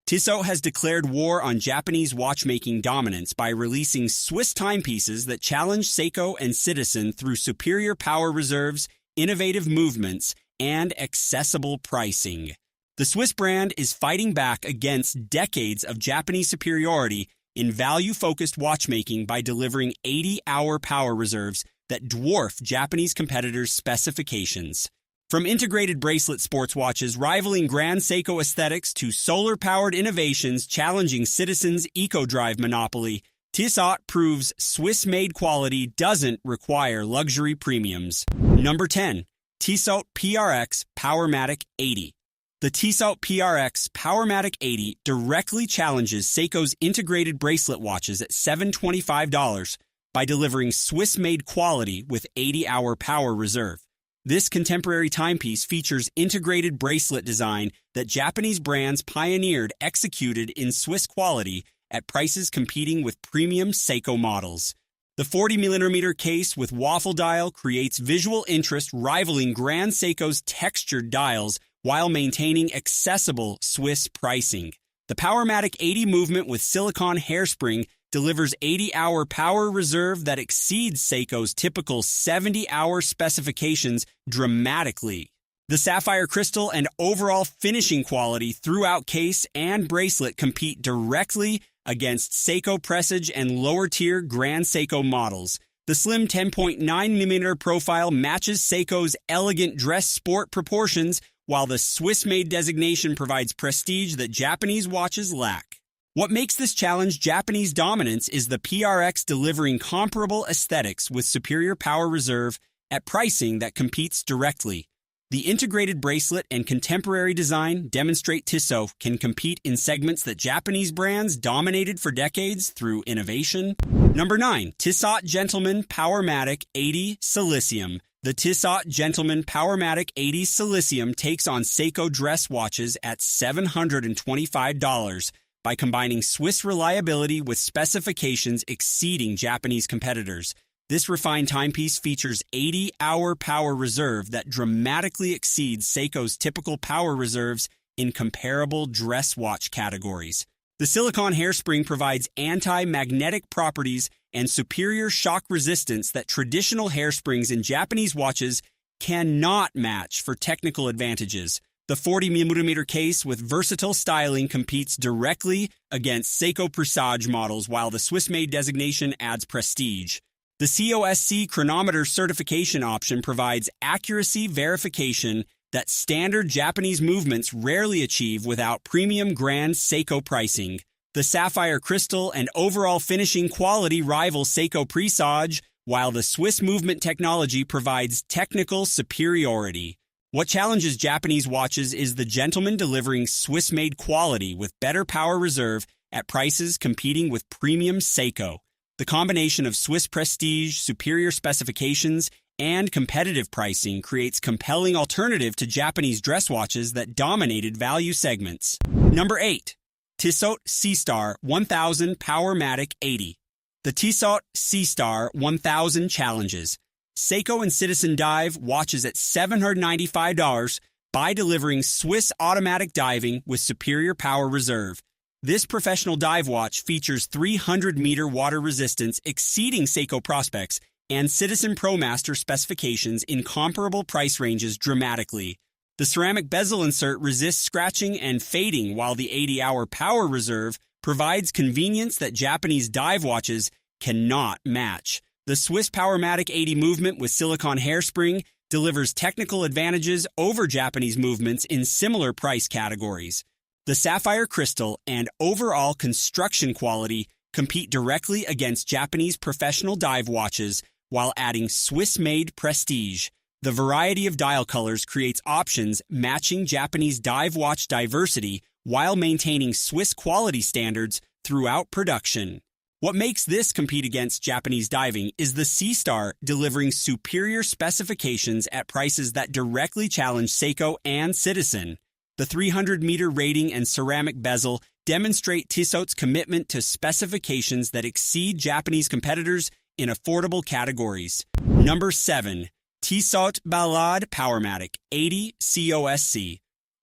Tissot has declared war on Japanese watchmaking dominance by releasing Swiss timepieces that challenge Seiko and Citizen through superior power reserves, innovative movements, and accessible pricing. The Swiss brand is fighting back against decades of Japanese superiority in value-focused watchmaking by delivering 80-hour power reserves that dwarf Japanese competitors' specifications. From integrated bracelet sports watches rivaling Grand Seiko aesthetics to solar-powered innovations challenging Citizen's eco-drive monopoly, Tissot proves Swiss-made quality doesn't require luxury premiums. Number 10. Tissot PRX Powermatic 80. The Tissot PRX Powermatic 80 directly challenges Seiko's integrated bracelet watches at $725 by delivering Swiss-made quality with 80-hour power reserve. This contemporary timepiece features integrated bracelet design that Japanese brands pioneered, executed in Swiss quality at prices competing with premium Seiko models. The 40mm case with waffle dial creates visual interest rivaling Grand Seiko's textured dials while maintaining accessible Swiss pricing. The Powermatic 80 movement with silicone hairspring delivers 80-hour power reserve that exceeds Seiko's typical 70-hour specifications dramatically. The sapphire crystal and overall finishing quality throughout case and bracelet compete directly against Seiko Presage and lower-tier Grand Seiko models. The slim 10.9mm profile matches Seiko's elegant dress sport proportions, while the Swiss-made designation provides prestige that Japanese watches lack. What makes this challenge Japanese dominance is the PRX delivering comparable aesthetics with superior power reserve at pricing that competes directly. The integrated bracelet and contemporary design demonstrate Tissot can compete in segments that Japanese brands dominated for decades through innovation. Number 9. Tissot Gentleman Powermatic 80 Silicium. The Tissot Gentleman Powermatic 80 Silicium takes on Seiko dress watches at $725 by combining Swiss reliability with specifications exceeding Japanese competitors. This refined timepiece features 80-hour power reserve that dramatically exceeds Seiko's typical power reserves in comparable dress watch categories. The silicone hairspring provides anti-magnetic properties and superior shock resistance that traditional hairsprings in Japanese watches cannot match for technical advantages. The 40mm case with versatile styling competes directly against Seiko Presage models, while the Swiss-made designation adds prestige. The COSC chronometer certification option provides accuracy verification that standard Japanese movements rarely achieve without premium Grand Seiko pricing. The sapphire crystal and overall finishing quality rival Seiko Presage, while the Swiss movement technology provides technical superiority. What challenges Japanese watches is the Gentleman delivering Swiss-made quality with better power reserve at prices competing with premium Seiko. The combination of Swiss prestige, superior specifications, and competitive pricing creates compelling alternative to Japanese dress watches that dominated value segments. Number 8. Tissot Seastar 1000 Powermatic 80. The Tissot Seastar 1000 challenges Seiko and Citizen dive watches at $795 by delivering Swiss automatic diving with superior power reserve. This professional dive watch features 300-meter water resistance exceeding Seiko Prospects and Citizen ProMaster specifications in comparable price ranges dramatically. The ceramic bezel insert resists scratching and fading, while the 80-hour power reserve provides convenience that Japanese dive watches cannot match. The Swiss Powermatic 80 movement with silicone hairspring delivers technical advantages over Japanese movements in similar price categories. The sapphire crystal and overall construction quality compete directly against Japanese professional dive watches while adding Swiss-made prestige. The variety of dial colors creates options matching Japanese dive watch diversity while maintaining Swiss quality standards throughout production. What makes this compete against Japanese diving is the Seastar delivering superior specifications at prices that directly challenge Seiko and Citizen. The 300-meter rating and ceramic bezel demonstrate Tissot's commitment to specifications that exceed Japanese competitors in affordable categories. Number 7. Tissot Ballade Powermatic 80 COSC.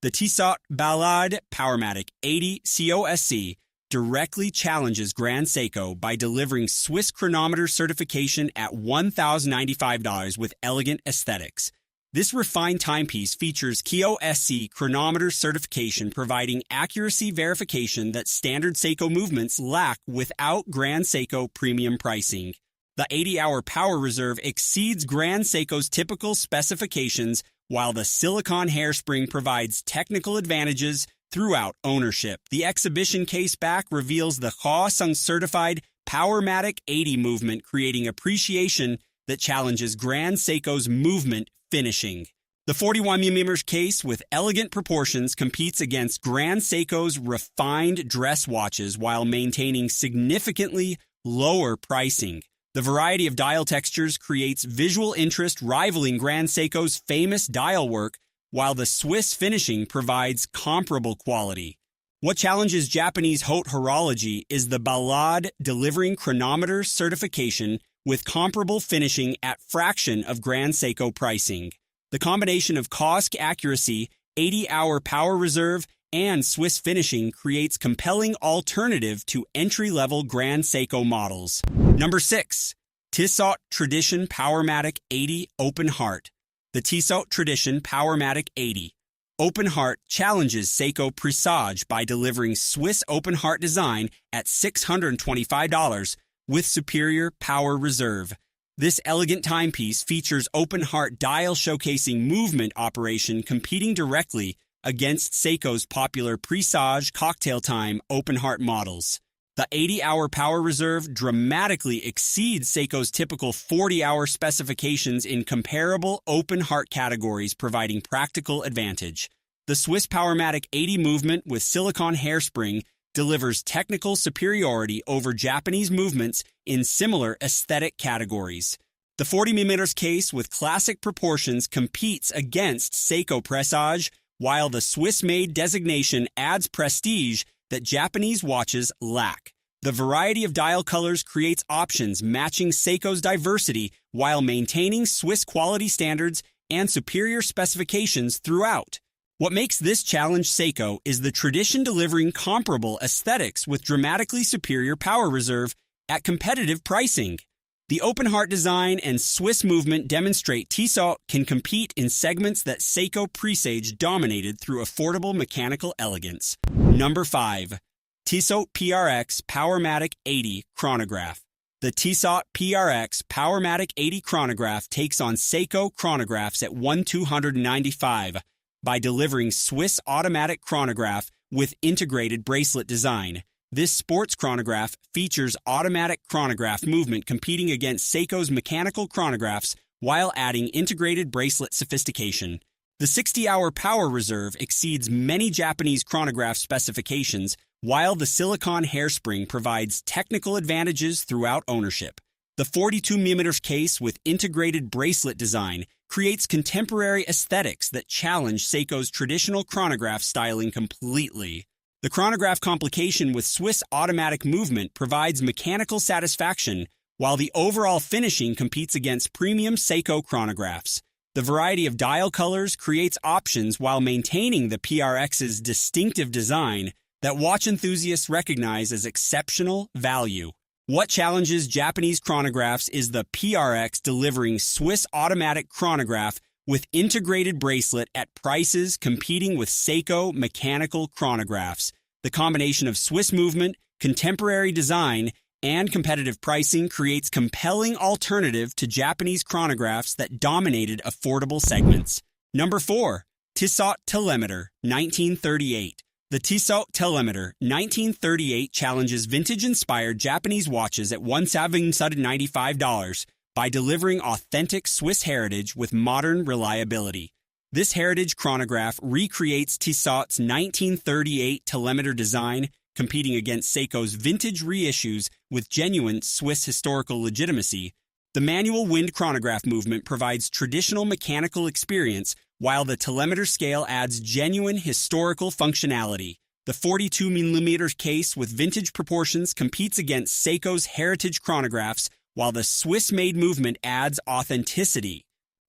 The Tissot Ballade Powermatic 80 COSC directly challenges Grand Seiko by delivering Swiss chronometer certification at $1,095 with elegant aesthetics. This refined timepiece features COSC chronometer certification, providing accuracy verification that standard Seiko movements lack without Grand Seiko premium pricing. The 80-hour power reserve exceeds Grand Seiko's typical specifications, while the silicone hairspring provides technical advantages throughout ownership. The exhibition case back reveals the COSC certified Powermatic 80 movement, creating appreciation that challenges Grand Seiko's movement finishing. The 41mm case with elegant proportions competes against Grand Seiko's refined dress watches while maintaining significantly lower pricing. The variety of dial textures creates visual interest rivaling Grand Seiko's famous dial work, while the Swiss finishing provides comparable quality. What challenges Japanese haute horology is the Ballade delivering chronometer certification with comparable finishing at fraction of Grand Seiko pricing. The combination of COSC accuracy, 80-hour power reserve, and Swiss finishing creates compelling alternative to entry-level Grand Seiko models. Number 6. Tissot Tradition Powermatic 80 Open Heart. The Tissot Tradition Powermatic 80 Open Heart challenges Seiko Presage by delivering Swiss open heart design at $625 with superior power reserve. This elegant timepiece features open heart dial showcasing movement operation, competing directly against Seiko's popular Presage cocktail time open heart models. The 80-hour power reserve dramatically exceeds Seiko's typical 40-hour specifications in comparable open heart categories, providing practical advantage. The Swiss Powermatic 80 movement with silicone hairspring delivers technical superiority over Japanese movements in similar aesthetic categories. The 40mm case with classic proportions competes against Seiko Presage, while the Swiss-made designation adds prestige that Japanese watches lack. The variety of dial colors creates options matching Seiko's diversity while maintaining Swiss quality standards and superior specifications throughout. What makes this challenge Seiko is the tradition delivering comparable aesthetics with dramatically superior power reserve at competitive pricing. The open heart design and Swiss movement demonstrate Tissot can compete in segments that Seiko Presage dominated through affordable mechanical elegance. Number 5. Tissot PRX Powermatic 80 Chronograph. The Tissot PRX Powermatic 80 Chronograph takes on Seiko chronographs at $1,295 by delivering Swiss automatic chronograph with integrated bracelet design. This sports chronograph features automatic chronograph movement, competing against Seiko's mechanical chronographs while adding integrated bracelet sophistication. The 60-hour power reserve exceeds many Japanese chronograph specifications, while the silicone hairspring provides technical advantages throughout ownership. The 42mm case with integrated bracelet design creates contemporary aesthetics that challenge Seiko's traditional chronograph styling completely. The chronograph complication with Swiss automatic movement provides mechanical satisfaction, while the overall finishing competes against premium Seiko chronographs. The variety of dial colors creates options while maintaining the PRX's distinctive design that watch enthusiasts recognize as exceptional value. What challenges Japanese chronographs is the PRX delivering Swiss automatic chronograph with integrated bracelet at prices competing with Seiko mechanical chronographs. The combination of Swiss movement, contemporary design, and competitive pricing creates compelling alternative to Japanese chronographs that dominated affordable segments. Number 4. Tissot Telemeter 1938. The Tissot Telemeter 1938 challenges vintage-inspired Japanese watches at $1,795 by delivering authentic Swiss heritage with modern reliability. This heritage chronograph recreates Tissot's 1938 Telemeter design, competing against Seiko's vintage reissues with genuine Swiss historical legitimacy. The manual wind chronograph movement provides traditional mechanical experience, while the telemeter scale adds genuine historical functionality. The 42mm case with vintage proportions competes against Seiko's heritage chronographs, while the Swiss-made movement adds authenticity.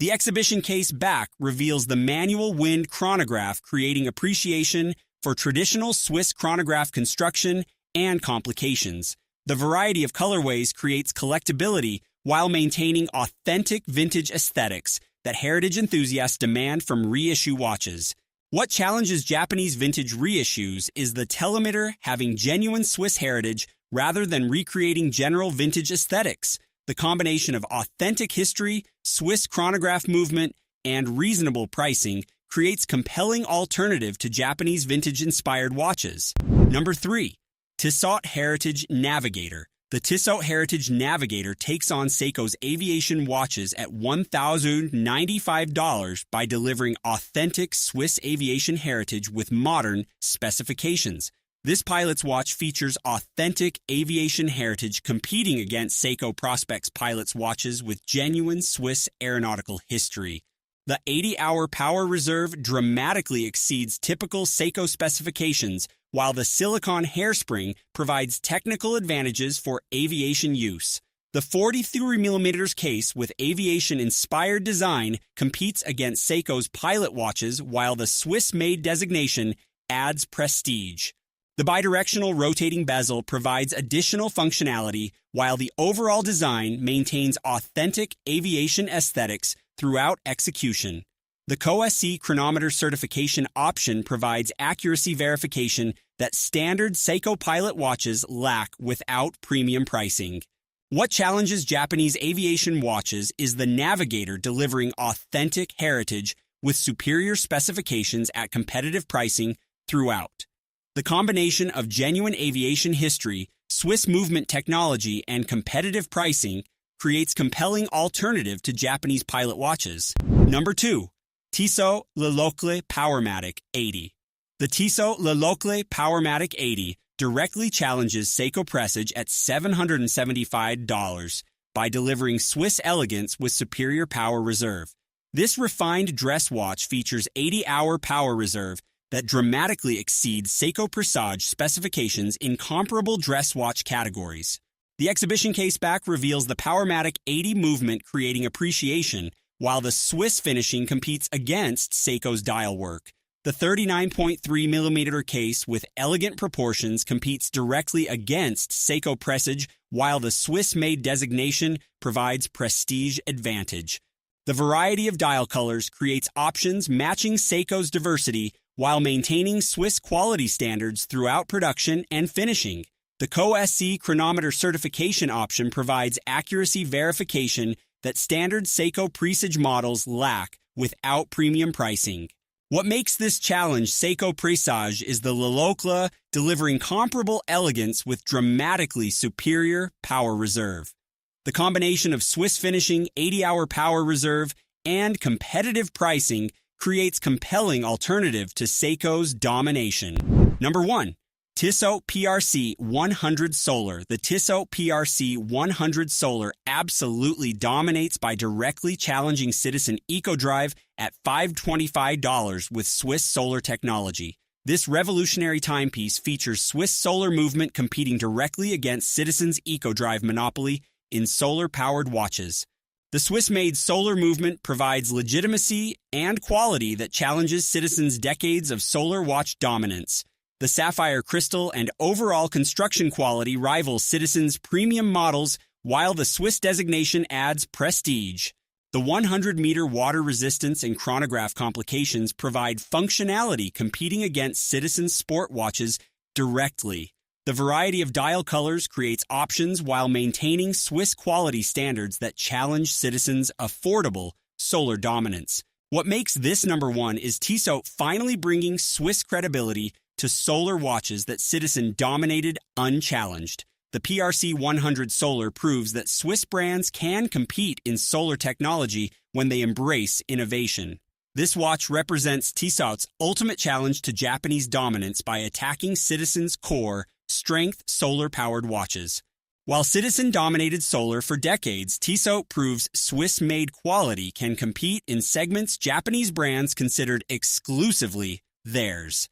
The exhibition case back reveals the manual wind chronograph, creating appreciation for traditional Swiss chronograph construction and complications. The variety of colorways creates collectability while maintaining authentic vintage aesthetics that heritage enthusiasts demand from reissue watches. What challenges Japanese vintage reissues is the Telemeter having genuine Swiss heritage rather than recreating general vintage aesthetics. The combination of authentic history, Swiss chronograph movement, and reasonable pricing creates compelling alternative to Japanese vintage-inspired watches. Number 3. Tissot Heritage Navigator. The Tissot Heritage Navigator takes on Seiko's aviation watches at $1,095 by delivering authentic Swiss aviation heritage with modern specifications. This pilot's watch features authentic aviation heritage competing against Seiko Prospex pilot's watches with genuine Swiss aeronautical history. The 80-hour power reserve dramatically exceeds typical Seiko specifications, while the silicone hairspring provides technical advantages for aviation use. The 43mm case with aviation-inspired design competes against Seiko's pilot watches, while the Swiss-made designation adds prestige. The bidirectional rotating bezel provides additional functionality, while the overall design maintains authentic aviation aesthetics throughout execution. The COSC chronometer certification option provides accuracy verification that standard Seiko pilot watches lack without premium pricing. What challenges Japanese aviation watches is the Navigator delivering authentic heritage with superior specifications at competitive pricing throughout. The combination of genuine aviation history, Swiss movement technology, and competitive pricing creates compelling alternative to Japanese pilot watches. Number 2. Tissot Locle Powermatic 80. The Tissot Locle Powermatic 80 directly challenges Seiko Prestige at $775 by delivering Swiss elegance with superior power reserve. This refined dress watch features 80-hour power reserve that dramatically exceeds Seiko Prestige specifications in comparable dress watch categories. The exhibition case back reveals the Powermatic 80 movement creating appreciation, while the Swiss finishing competes against Seiko's dial work. The 39.3mm case with elegant proportions competes directly against Seiko Prestige, while the Swiss-made designation provides prestige advantage. The variety of dial colors creates options matching Seiko's diversity while maintaining Swiss quality standards throughout production and finishing. The COSC chronometer certification option provides accuracy verification that standard Seiko Prestige models lack without premium pricing. What makes this challenge Seiko Prestige is the Locle delivering comparable elegance with dramatically superior power reserve. The combination of Swiss finishing, 80-hour power reserve, and competitive pricing creates compelling alternative to Seiko's domination. Number 1. Tissot PRX 100 Solar. The Tissot PRX 100 Solar absolutely dominates by directly challenging Citizen EcoDrive at $525 with Swiss solar technology. This revolutionary timepiece features Swiss solar movement competing directly against Citizen's EcoDrive monopoly in solar-powered watches. The Swiss-made solar movement provides legitimacy and quality that challenges Citizen's decades of solar watch dominance. The sapphire crystal and overall construction quality rivals Citizen's premium models, while the Swiss designation adds prestige. The 100-meter water resistance and chronograph complications provide functionality competing against Citizen's sport watches directly. The variety of dial colors creates options while maintaining Swiss quality standards that challenge Citizen's affordable solar dominance. What makes this number 1 is Tissot finally bringing Swiss credibility to solar watches that Citizen dominated unchallenged. The PRX 100 Solar proves that Swiss brands can compete in solar technology when they embrace innovation. This watch represents Tissot's ultimate challenge to Japanese dominance by attacking Citizen's core strength solar-powered watches. While Citizen dominated solar for decades, Tissot proves Swiss-made quality can compete in segments Japanese brands considered exclusively theirs.